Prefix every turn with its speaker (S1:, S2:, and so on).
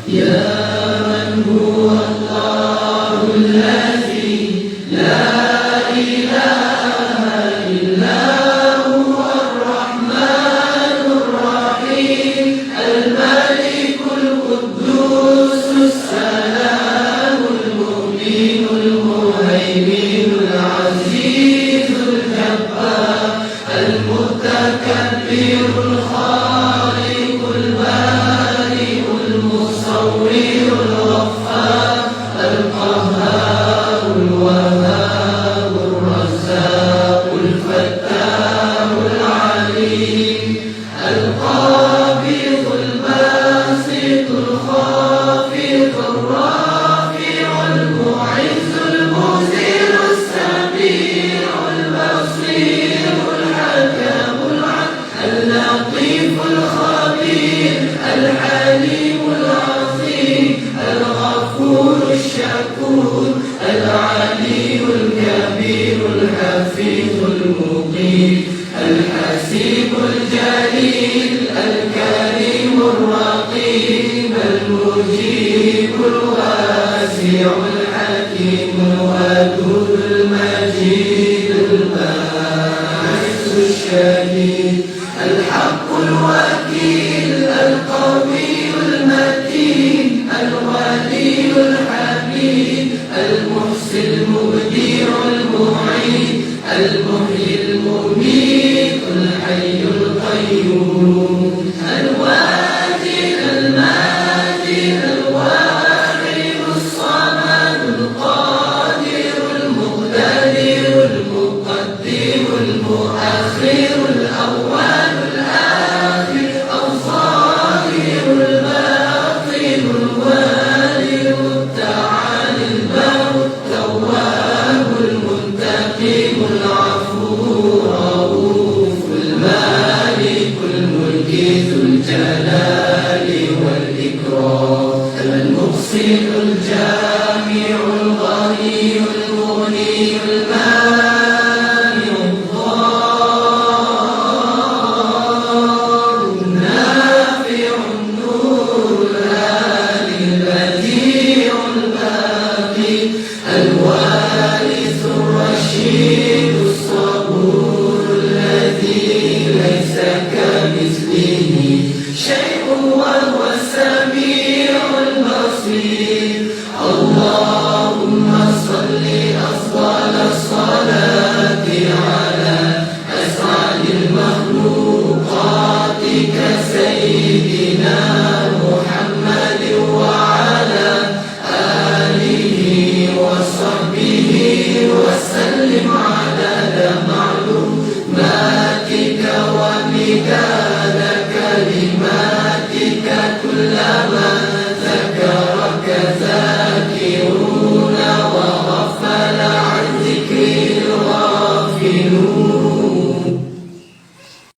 S1: يا من هو الله الذي لا إله إلا هو الرحمن الرحيم الملك القدوس السلام المؤمن المهيمن العزيز الجبار المتكبر الخالق البارئ المصور الغفار القهار الوهاب الرزاق الفتاح العليم القابض الباسط الخافض الرافع المعز المذل السميع البصير الحكم اللطيف الخبير الحليم العظيم الغفور الشكور العلي الكبير الحفيظ المقيم الحسيب الجليل الكريم الرقيب المجيب الواسع الحكيم الودود المجيد الباعث الشهيد الحق الوكيل القوي المتين الولي الحميد المحسن المبدع المعين المحيي المميت الحي القيوم الواجد الماجد الواحد الصمد القادر المقتدر المقدم المؤخر الأول الآخر الظاهر الباطن الوالي التعالي البر التواب المنتقم العفو الرؤوف المالك الملك ذو الجلال والإكرام المحسن الجامع الغني المغني المانع الضار النافع النور الهادي البديع الباقي الوارث الرشيد الصبور الذي ليس كمثله شيء وهو السميع البصير اللهم صل أفضل الصلاة على أسعد المخلوقات سيدنا